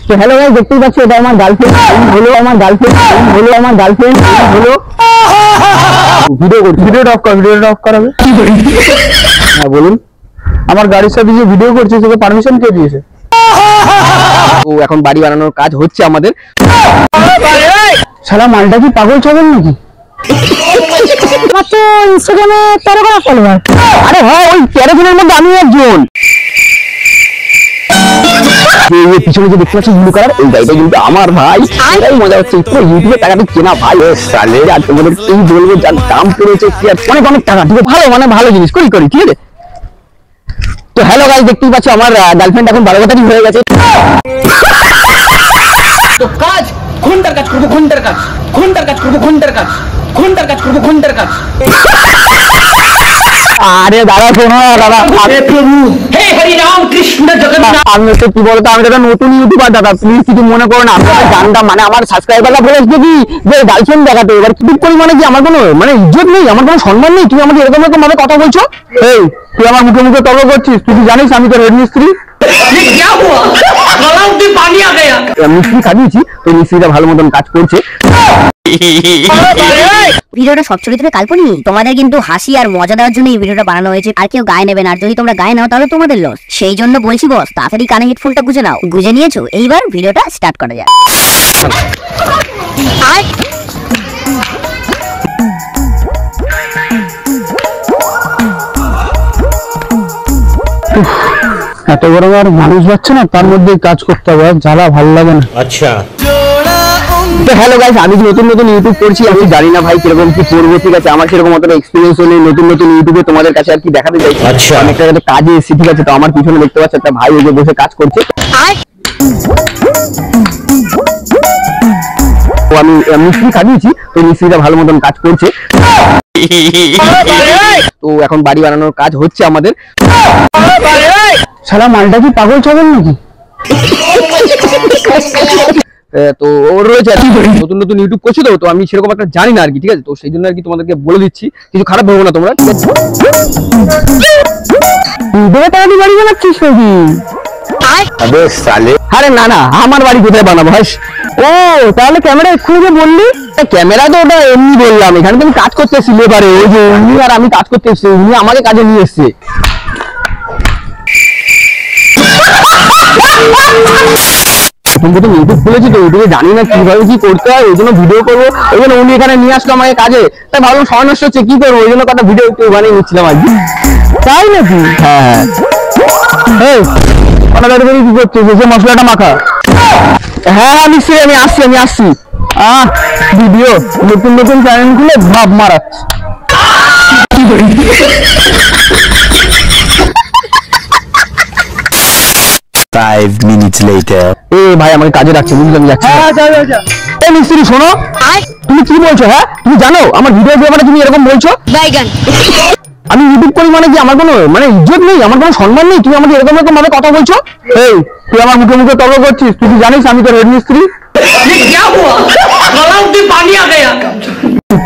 তো hello guys, দেখতেই পাচ্ছ এটা আমার গার্লফ্রেন্ড হলো ভিডিও করছি। ভিডিওটা অফ করাবে কি করি? হ্যাঁ বলুন। আমার গাড়ির সাথে যে ভিডিও করছে সেটা পারমিশন কে দিয়েছে? তো এখন বাড়ি বানানোর কাজ হচ্ছে আমাদের। শালা মালটা কি পাগল ছাগল নাকি? মাত্র ইনস্টাগ্রামে 13 ফলোয়ার। আরে হ্যাঁ, ওই 13 জনের মধ্যে আমি একজন। পিছনে যে দেখতে পাচ্ছি ব্লু কালার, এই গাড়িটা কিন্তু আমার ভাই। এটাই মজা হচ্ছে, পুরো ইউটিউবে টাকাটা কেনা ভাই। সালে আর তোমাদের এই বলবো যার দাম পড়েছে অনেক অনেক টাকা। ঠিক আছে, ভালো জিনিস করি ঠিক আছে। তো হ্যালো গাইস, দেখতেই পাচ্ছ আমার গার্লফ্রেন্ড এখন 12 তারিখ হয়ে গেছে। তো কাজ ঘন্টার কাজ করবো, ঘন্টার কাজ আরে দাদা শোনো দাদা, প্রভু হে হরি রাম কৃষ্ণ জগন্নাথ। আমি হচ্ছে কি বলতো, আমি দাদা নতুন ইউটিউবার দাদা, প্লিজ কিছু মনে করো না। আমি জানতাম মানে আমার সাবস্ক্রাইবাররা বলেছে কি যে গার্লফ্রেন্ড দেখাতে, এবার কি করি মানে কি আমার কোনো মানে ইজ্জত নেই, আমার কোনো সম্মান নেই। তুই আমাকে এরকম ভাবে কথা বলছো? এই তুই আমার মুখে তর্ক করছিস? তুই জানিস আমি তো রেড মিস্ত্রি। মিস্ত্রি খাদিয়েছি, তো মিস্ত্রিটা ভালো মতন কাজ করছে। ভিডিওটা সব চরিত্রে কাল্পনিক, তোমাদের কিন্তু হাসি আর মজা দেওয়ার জন্য এই ভিডিওটা বানানো হয়েছে। আর কেউ গায়ে নেবে না, আর যদি তোমরা গায়ে নাও তাহলে তোমাদের লস। সেই জন্য বলছি বস, তাড়াতাড়ি কানে হেডফোনটা গুজে নাও। গুজে নিয়েছো? এইবার ভিডিওটা স্টার্ট করা যাক। এত বড় আর মানুষ যাচ্ছে না, তার মধ্যে কাজ করতে হবে, জ্বালা ভালো লাগে না। আচ্ছা তো হ্যালো গাইস, আমি নতুন ইউটিউব করছি, আমি জানি না ভাই কিরকম কি করবো। ঠিক আছে, আমার সেরকম অতটা এক্সপিরিয়েন্স নেই নতুন ইউটিউবে তোমাদের কাছে আর কি দেখাতে চাইছি। আচ্ছা আমি একটা কাজে এসেছি। ঠিক আছে, তো আমার পিছনে দেখতে পাচ্ছ একটা ভাই ওই যে বসে কাজ করছে। তো আমি মিস্ত্রি খাদিয়েছি, তো মিস্ত্রিটা ভালো মতন কাজ করছে। তো এখন বাড়ি বানানোর কাজ হচ্ছে আমাদের। শালা মালটা কি পাগল ছাগল নাকি? তো ওর রয়েছে নতুন ইউটিউব করছি, তো আমি সেরকম একটা জানি না আর কি। ঠিক আছে, তো সেই জন্য আর কি তোমাদেরকে বলে দিচ্ছি, কিছু খারাপ ভাবো না তোমরা। ঠিক আছে, বাড়ি বানাচ্ছিস নাকি? আরে না, আমার বাড়ি কোথায় বানাবো? ও তাহলে ক্যামেরা এক্ষুনি যে বললি, ক্যামেরা তো ওটা এমনি বললাম। এখানে তুমি কাজ করতে এসেছি লেবারে, ওই যে উনি আর আমি কাজ করতে এসেছি, উনি আমাকে কাজে নিয়ে এসছে। ইউটিউব খুলেছি, তো ইউটিউবে জানি না কিভাবে কি করতে হয়, ওই জন্য ভিডিও করবো। ওই জন্য উনি এখানে নিয়ে আসলো আমাকে কাজে। তাই ভাবলাম সময় নষ্ট হচ্ছে, কি করবো, ওই জন্য কটা ভিডিও একটু বানিয়ে নিচ্ছিলাম আর কি। তাই নাকি? হ্যাঁ কি করছিস? যে মশলাটা মাখা। হ্যাঁ নিশ্চয়ই, আমি আসছি। ভিডিও নতুন চ্যানেল খুলে ভাব মারাচ্ছি। 5 minutes later. ভাই আমাকে কাজে রাখছে, বুঝলি আমি যাচ্ছি। এই মিস্ত্রি শোনো, তুমি কি বলছো? হ্যাঁ তুমি জানো আমার ভিডিও দিয়ে মানে তুমি এরকম বলছো? আমি ইউটিউব করি মানে কি আমার কোনো মানে ইজ্জত নেই, আমার কোনো সম্মান নেই? তুমি আমাকে এরকম ভাবে কথা বলছো? এই তুই আমার মুখে তর্ক করছিস? তুই জানিস আমি তো রেড মিস্ত্রি।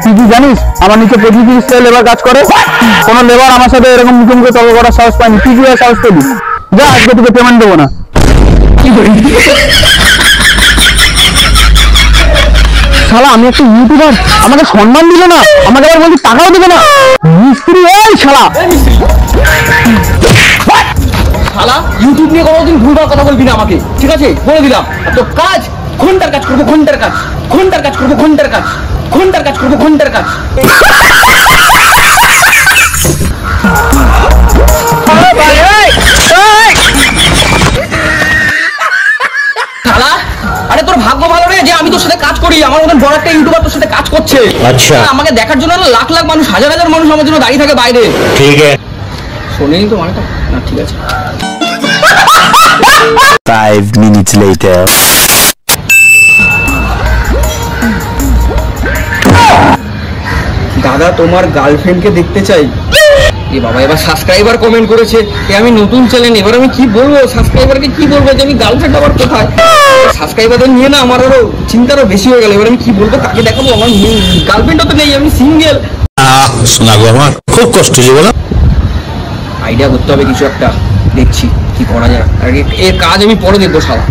তুই কি জানিস আমার নিচে 25-30 লেবার কাজ করে? কোন লেবার আমার সাথে এরকম মুখে তর্ক করার সাহস পায়নি। তুই কি সাহস পেলি? যা, আজকে তোকে পেমেন্ট দেবো না। কি করি? শালা আমি একটা ইউটিউবার, আমাকে সম্মান দিল না, আমাকে আবার বলছি টাকাও দেবে না। মিস্ত্রি ওই শালা ইউটিউব নিয়ে কোনোদিন ভুলভাল কথা বলবি না আমাকে, ঠিক আছে? বলে দিলাম। তো কাজ ঘন্টার কাজ করবো, ঘন্টার কাজ। আরে তোর ভাগ্য ভালো রে যে আমি তোর সাথে কাজ করি, আমার মতন বড় একটা ইউটিউবার তোর সাথে কাজ করছে। আচ্ছা আমাকে দেখার জন্য লাখ মানুষ, হাজার মানুষ আমার জন্য দাঁড়িয়ে থাকে বাইরে। ঠিক আছে, শোনেনি তো মানেটা না? ঠিক আছে। 5 minutes later. দাদা তোমার গার্লফ্রেন্ডকে দেখতে চাই। এ বাবা, এবার সাবস্ক্রাইবার কমেন্ট করেছে, আমি নতুন চ্যানেল, এবার আমি কি বলবো সাবস্ক্রাইবারকে? কি বলবো যে আমি গার্লফ্রেন্ড আবার কোথায়? সাবস্ক্রাইবারদের নিয়ে না আমার আরো চিন্তারও বেশি হয়ে গেল। এবার আমি কি বলবো, কাকে দেখাবো? আমার গার্লফ্রেন্ডও তো নেই, আমি সিঙ্গেল। শোনা গো, আমার খুব কষ্ট যে বলো। আইডিয়া করতে হবে কিছু একটা। দেখছি কি করা যায়। আর এর কাজ আমি পরে দেখবো শালা।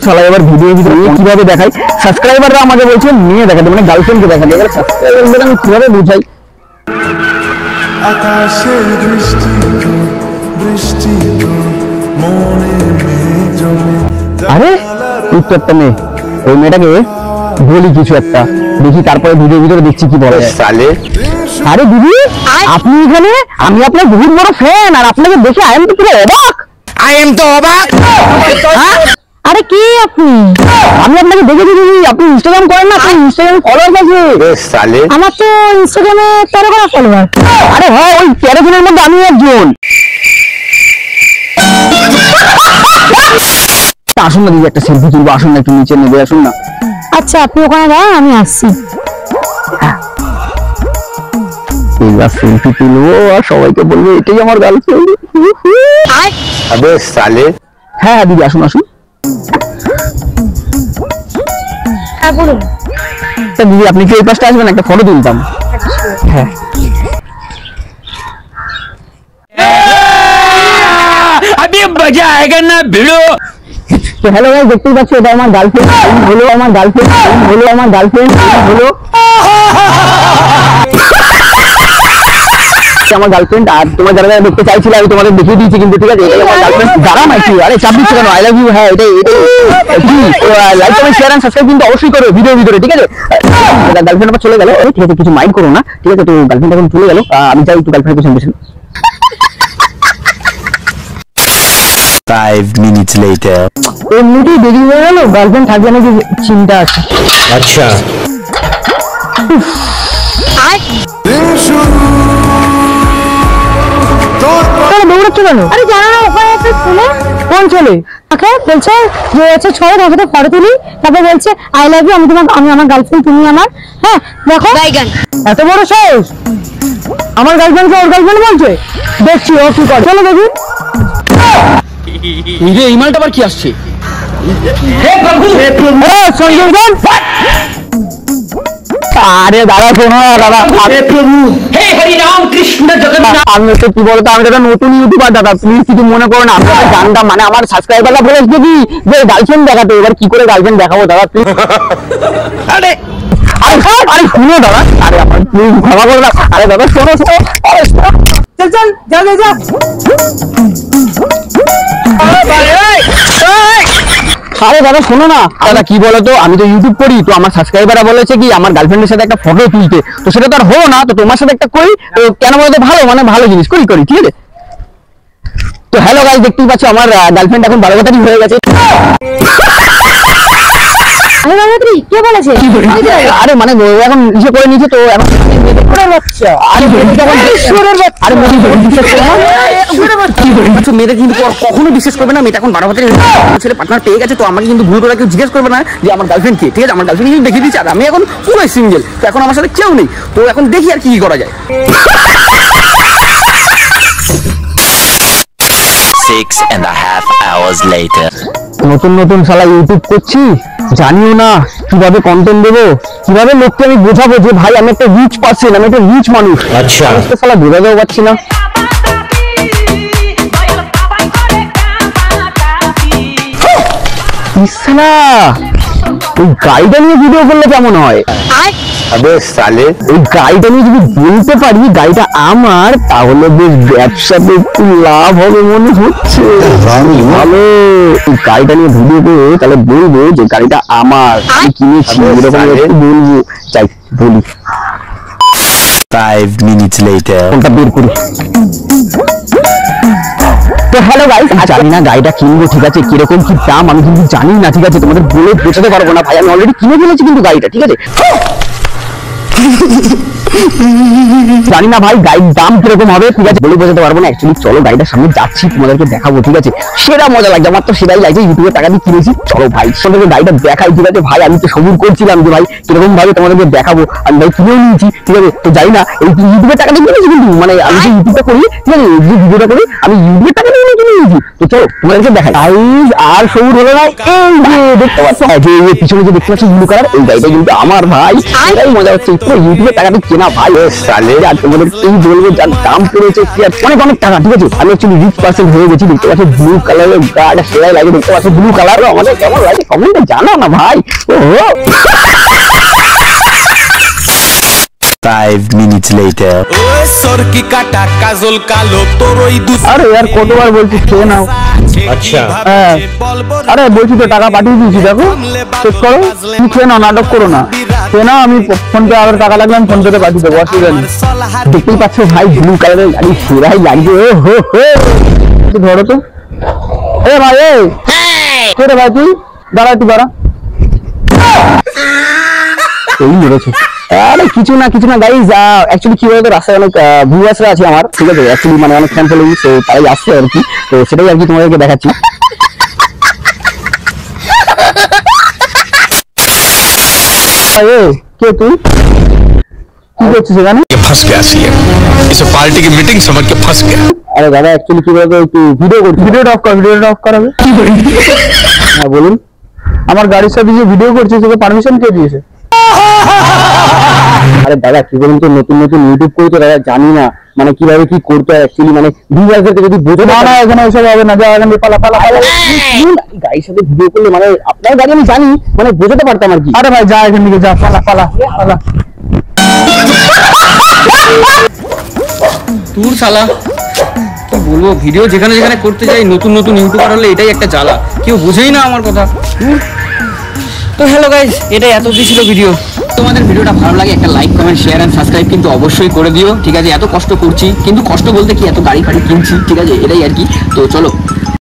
শালা এবার ভিডিও কিভাবে দেখাই, সাবস্ক্রাইবাররা আমাকে বলছে মেয়ে দেখাতে, মানে গার্লফ্রেন্ডকে দেখাতে। এবার সাবস্ক্রাইবারদের আমি কিভাবে বুঝাই? আকাশে বৃষ্টি মনে মেঘ জমে। আরে উত্তরটা মেয়ে, ওই মেয়েটাকে বলি কিছু একটা, দেখি তারপরে ভিডিও ভিতরে দেখছি কি বলে সালে। আরে দিদি আপনি এখানে, আমি আপনার বহুত বড় ফ্যান, আর আপনাকে দেখে আই এম তো পুরো অবাক। আরে কি আপনি? আমি আপনাকে দেখেছি দিদি, আপনি ইনস্টাগ্রাম করেন না? আপনার ইনস্টাগ্রাম ফলোয়ার আছে সালে? আমার তো ইনস্টাগ্রামে 13 ফলোয়ার। আরে হ্যাঁ, ওই 13 জনের মধ্যে আমি একজন। আসুন না দিদি, একটা সেলফি তুলবো, আসুন না, একটু নিচে নেবে আসুন না। আচ্ছা আপনি ওখানে দাঁড়ান, আমি আসছি। এইবার সেলফি তুলবো আর সবাইকে বলবো এটাই আমার গার্লফ্রেন্ড। আবে সালে। হ্যাঁ দিদি আসুন আসুন। হ্যাঁ বলুন। দিদি আপনি কি এই পাশটা আসবেন, একটা ফটো তুলতাম। হ্যাঁ अभी मजा आएगा ना भिड़ो। তো হ্যালো গাইস, দেখতেই পাচ্ছ এটা আমার গার্লফ্রেন্ড হলো, আমার গার্লফ্রেন্ড হলো, আমার গার্লফ্রেন্ড হলো আমার গার্লফ্রেন্ড। আর তোমার যারা যারা দেখতে চাইছিলে আমি তোমাদের দেখিয়ে দিয়েছি, কিন্তু ঠিক আছে এটা আমার গার্লফ্রেন্ড। দাঁড়া না একটু, আরে চাপ দিচ্ছ কেন? I love you. হ্যাঁ এটাই like comment share and subscribe কিন্তু অবশ্যই করো ভিডিও ভিতরে, ঠিক আছে? গার্লফ্রেন্ড আবার চলে গেল, ঠিক আছে কিছু মাইন্ড করো না, ঠিক আছে? তো গার্লফ্রেন্ড এখন চলে গেল, আমি যাই একটু গার্লফ্রেন্ড পেছন পেছন। 5 minutes later. এমনিতেই দেরি হয়ে গেল, গার্লফ্রেন্ড থাকবে নাকি চিন্তা আছে। আচ্ছা দৌড়াচ্ছ কেন? আরে জানো না ওখানে একটা ছেলে। কোন ছেলে? ওকে বলছে যে আছে ছয় তোমাকে ফটো তুলি, তারপর বলছে আই লাভ ইউ, আমি আমার গার্লফ্রেন্ড, তুমি আমার। হ্যাঁ দেখো এত বড় সাহস, আমার গার্লফ্রেন্ডকে ওর গার্লফ্রেন্ড বলছে। দেখছি ও কি করে, চলো দেখি। এই মালটা আবার কি আসছে? আরে দাদা শোনো না দাদা, हे हरि राम कृष्ण जगन्नाथ। আমি তো কি বলতো, আমি দাদা নতুন ইউটিউবার দাদা, প্লিজ কিছু মনে করো না। আমরা জানতাম, মানে আমার সাবস্ক্রাইবাররা বলেছে কি যে গার্লফ্রেন্ড দেখাতে, এবার কি করে গার্লফ্রেন্ড দেখাবো দাদা প্লিজ। আরে আরে শুনো দাদা, আরে আমার প্লিজ ক্ষমা করো না। আরে দাদা শোনো শোনো, আরে চল চল যা যা যা। আরে দাদা শোনো না দাদা, কি বলতো আমি তো ইউটিউব করি, তো আমার সাবস্ক্রাইবাররা বলেছে কি আমার গার্লফ্রেন্ডের সাথে একটা ফটো তুলতে, তো সেটা তো আর হলো না, তো তোমার সাথে একটা করি। তো কেন বলতো, ভালো মানে ভালো জিনিস করি করি, ঠিক আছে? তো হ্যালো গাইস, দেখতেই পাচ্ছ আমার গার্লফ্রেন্ড এখন 12 বছরই হয়ে গেছে। আরে বাবাত্রি কে বলেছে? আরে মানে ও এখন ইসে করে নিয়েছে, তো এখন মেয়েদের কিন্তু কখনো বিশ্বাস করবে না। মেয়েটা এখন 12 বছরের ছেলে পার্টনার পেয়ে গেছে, তো আমাকে কিন্তু ভুল করে কেউ জিজ্ঞেস করবে না যে আমার গার্লফ্রেন্ড কে, ঠিক আছে? আমার গার্লফ্রেন্ড কিন্তু দেখিয়ে দিচ্ছে, আর আমি এখন পুরো সিঙ্গেল, তো এখন আমার সাথে কেউ নেই। তো এখন দেখি আর কি করা যায়। 6.5 hours later. নতুন নতুন শালা ইউটিউব করছি, জানিও না কিভাবে কন্টেন্ট দেবো, কিভাবে লোককে আমি বোঝাবো যে ভাই আমি একটা রিচ পার্সন, আমি একটা রিচ মানুষ। আচ্ছা শালা বোঝাতেও পারছি না। ইসলা ওই গাড়িটা নিয়ে ভিডিও করলে কেমন হয়? আবে সালে, ওই গাড়িটা নিয়ে যদি বলতে পারি গাড়িটা আমার, তাহলে বেশ ব্যবসাতে একটু লাভ হবে মনে হচ্ছে। ভালো, ওই গাড়িটা নিয়ে ভিডিও করে তাহলে বলবো যে গাড়িটা আমার, আমি কিনেছি, এরকম একটু বলবো। যাই বলি। 5 minutes later. ফোনটা বের করি। তো হ্যালো গাইস, জানি না গাড়িটা কিনবো, ঠিক আছে? কিরকম কি দাম আমি কিন্তু জানি না, ঠিক আছে? তোমাদের বলে বোঝাতে পারবো না ভাই, আমি অলরেডি কিনে ফেলেছি কিন্তু গাড়িটা, ঠিক আছে? জানি না ভাই গাড়ির দাম কিরকম হবে, ঠিক আছে? বলে বোঝাতে পারবো না। অ্যাকচুয়ালি চলো গাড়িটার সামনে যাচ্ছি, তোমাদেরকে দেখাবো, ঠিক আছে? সেরা মজা লাগছে আমার, তো সেটাই লাগছে, ইউটিউবের টাকা দিয়ে কিনেছি। চলো ভাই তোমাদেরকে গাড়িটা দেখাই, ঠিক আছে? ভাই আমি তো সবুর করছিলাম যে ভাই কিরকম ভাবে তোমাদেরকে দেখাবো, আমি ভাই কিনেও নিয়েছি, ঠিক আছে? তো জানি না এই ইউটিউবের টাকা দিয়ে কিনেছি, কিন্তু মানে আমি যে ইউটিউবটা করি, ঠিক আছে? যে ভিডিওটা করি আমি ইউটিউবের টাকা দিয়ে কিনে নিয়েছি। তো চলো তোমাদেরকে দেখাই গাইস। আর সবুর হলো না, এই যে দেখতে পাচ্ছ, যে পিছনে যে দেখতে পাচ্ছ ব্লু কালার, এই গাড়িটা কিন্তু আমার ভাই। এটাই মজা হচ্ছে, পুরো ইউটিউবে টাকাটা কেনা ভাই। ও সালে, আর তোমাদের কি বলবো, যার দাম পড়েছে কি আর অনেক অনেক টাকা। ঠিক আছে, আমি অ্যাকচুয়ালি রিচ পার্সন হয়ে গেছি। দেখতে পাচ্ছ ব্লু কালারের গাড়ি সেলাই লাগে, দেখতে পাচ্ছ ব্লু কালার। আমাদের কেমন লাগে কমেন্টে জানাও না ভাই। ও 5 minutes later. সরকি কাটা কাজল কালো তোর ওই আরে यार কতবার বলছি খেয়ে নাও। আচ্ছা হ্যাঁ, আরে বলছি তো টাকা পাঠিয়ে দিয়েছি, দেখো চেক করো। তুমি খেয়ে নাও, নাটক করো না, খেয়ে নাও। আমি ফোন পে আবার টাকা লাগলাম, ফোন পেতে পাঠিয়ে দেবো, অসুবিধা নেই। দেখতেই পাচ্ছ ভাই ব্লু কালারের গাড়ি সেরাই লাগছে। ও হো হো, ধরো তো। এ ভাই, এ কে রে ভাই তুই? দাঁড়া, তুই দাঁড়া। এই মেরেছে। আরে কিছু না গাইজ, অ্যাকচুয়ালি কি বলতো, রাস্তায় অনেক ভিউয়ার্সরা আছে আমার। ঠিক আছে, অ্যাকচুয়ালি মানে অনেক ফ্যান ফলোয়িং, তো তাই আসছে আর কি। তো সেটাই আর কি তোমাদেরকে দেখাচ্ছি। এ কে তুই? কি করছিস এখানে? फंस गया सीएम इसे पार्टी की मीटिंग समझ के फंस गया আরে দাদা, অ্যাকচুয়ালি কি বলতো, একটু ভিডিও করছি। ভিডিওটা অফ করাবে। হ্যাঁ বলুন। আমার গাড়ির সাথে যে ভিডিও করছিস, তোকে পারমিশন কে দিয়েছে? আরে দাদা কি বলুন তো, নতুন ইউটিউব করি তো দাদা, জানি না মানে কিভাবে কি করতে হয় অ্যাকচুয়ালি, মানে ভিউয়ারদেরকে যদি বোঝো না। না এখানে ওসব হবে না, যা এখানে পালা। গাড়ির সাথে ভিডিও করলে মানে আপনার গাড়ি আমি জানি, মানে বোঝাতে পারতাম আর কি। আরে ভাই যা এখান থেকে, যা পালা। তোর শালা কি বলবো, ভিডিও যেখানে যেখানে করতে যাই, নতুন ইউটিউবার হলে এটাই একটা জ্বালা, কেউ বোঝেই না আমার কথা। তো হ্যালো গাইস, এটাই এত ছিল ভিডিও। তোমাদের ভিডিওটা ভালো লাগে একটা like, comment, share and subscribe কিন্তু অবশ্যই করে দিও। ঠিক আছে, এত কষ্ট করছি, কিন্তু কষ্ট বলতে কি, এত গাড়ি ফাড়ি কিনছি, ঠিক আছে, এটাই আর কি। তো চলো